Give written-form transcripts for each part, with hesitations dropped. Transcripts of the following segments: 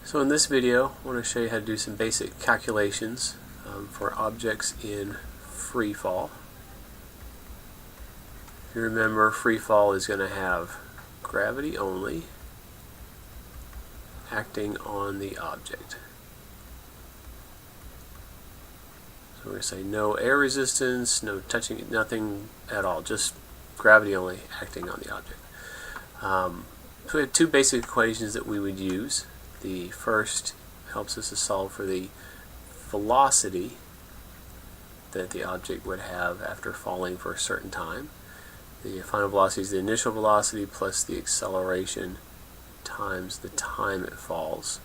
So in this video, I want to show you how to do some basic calculations for objects in free fall. If you remember, free fall is going to have gravity only acting on the object. So we're going to say no air resistance, no touching, nothing at all, just gravity only acting on the object. So we have two basic equations that we would use. The first helps us to solve for the velocity that the object would have after falling for a certain time. The final velocity is the initial velocity plus the acceleration times the time it falls.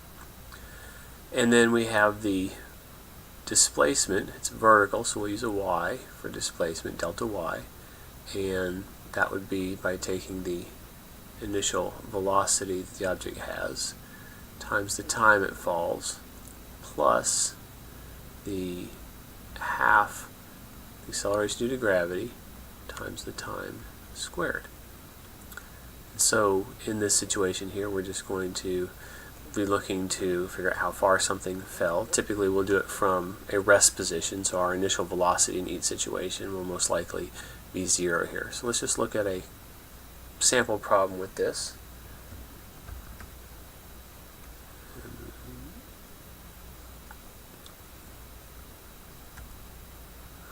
And then we have the displacement. It's vertical, so we'll use a y for displacement, delta y, and that would be by taking the initial velocity that the object has times the time it falls plus the half the acceleration due to gravity times the time squared. And so in this situation here, we're just going to be looking to figure out how far something fell. Typically we'll do it from a rest position, so our initial velocity in each situation will most likely be 0 here. So let's just look at a sample problem with this.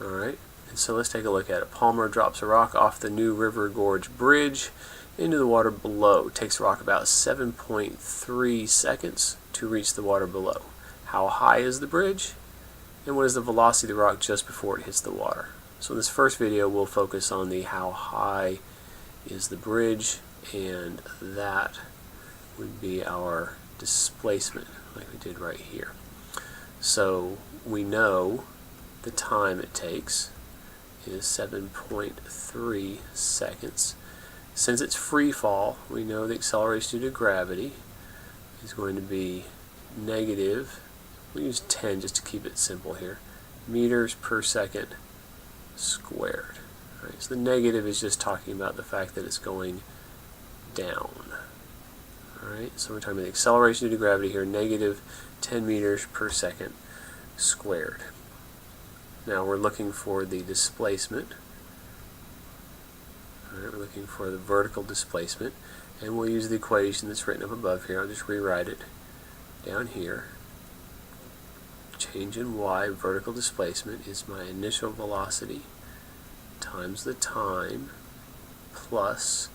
Alright, and so let's take a look at it. Palmer drops a rock off the New River Gorge Bridge into the water below. It takes the rock about 7.3 seconds to reach the water below. How high is the bridge? And what is the velocity of the rock just before it hits the water? So in this first video we'll focus on the how high is the bridge, and that would be our displacement like we did right here. So we know the time it takes is 7.3 seconds. Since it's free fall, we know the acceleration due to gravity is going to be negative, we'll use 10 just to keep it simple here, meters per second squared. Right, so the negative is just talking about the fact that it's going down. Alright, so we're talking about the acceleration due to gravity here, negative 10 meters per second squared. Now we're looking for the displacement. Alright, we're looking for the vertical displacement, and we'll use the equation that's written up above here. I'll just rewrite it down here. Change in y, vertical displacement, is my initial velocity times the time plus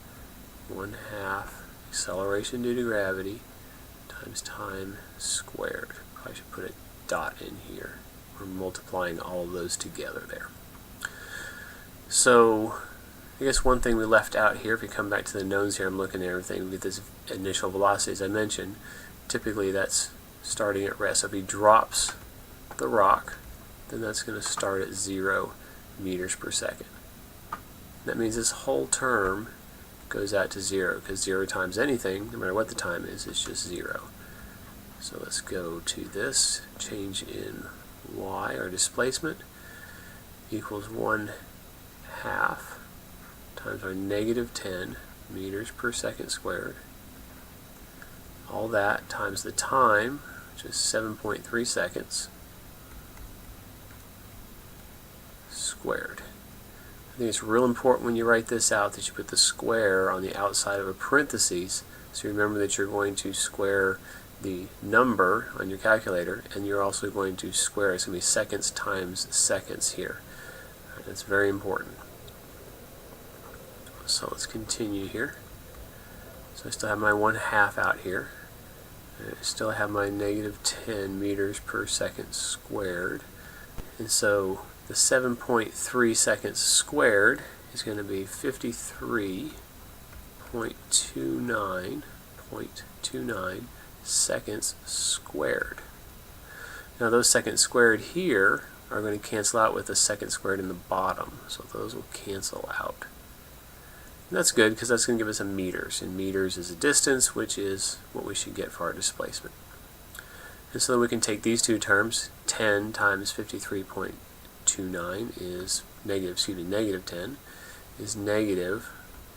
1/2 acceleration due to gravity times time squared. I should put a dot in here. We're multiplying all of those together there. So I guess one thing we left out here, if you come back to the knowns here, I'm looking at everything, we get this initial velocity as I mentioned. Typically that's starting at rest. So if he drops the rock, then that's going to start at 0 meters per second. That means this whole term goes out to 0, because 0 times anything, no matter what the time is, it's just 0. So let's go to this, change in y, our displacement, equals 1/2 times our negative 10 meters per second squared. All that times the time, which is 7.3 seconds, squared. I think it's real important when you write this out that you put the square on the outside of a parentheses, so remember that you're going to square the number on your calculator, and you're also going to square, it's going to be seconds times seconds here. Right, that's very important. So let's continue here. So I still have my 1/2 out here, and I still have my negative 10 meters per second squared, and so the 7.3 seconds squared is going to be 53.29 seconds squared. Now those seconds squared here are going to cancel out with the second squared in the bottom, so those will cancel out. And that's good because that's going to give us a meters, and meters is a distance, which is what we should get for our displacement. And so we can take these two terms, 10 times 53.29 is negative 10 is negative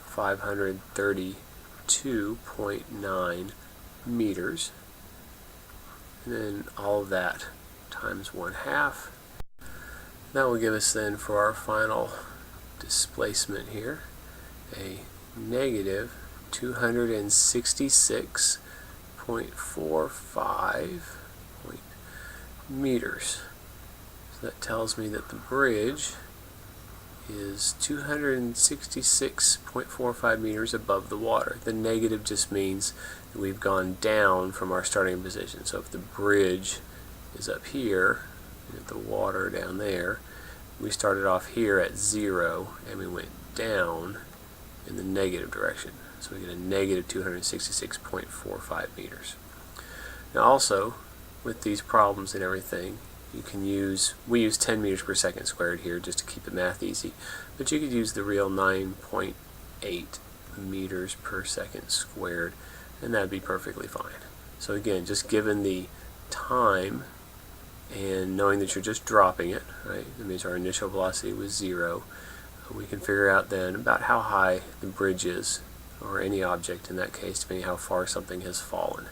532.9 meters. and then all of that times 1/2. That will give us then for our final displacement here a negative 266.45 meters. So that tells me that the bridge is 266.45 meters above the water. The negative just means that we've gone down from our starting position. So if the bridge is up here, and the water down there, we started off here at 0 and we went down in the negative direction. So we get a negative 266.45 meters. Now also, with these problems and everything, you can we use 10 meters per second squared here just to keep the math easy, but you could use the real 9.8 meters per second squared, and that'd be perfectly fine. So again, just given the time and knowing that you're just dropping it, right, that means our initial velocity was 0, we can figure out then about how high the bridge is, or any object in that case, depending how far something has fallen.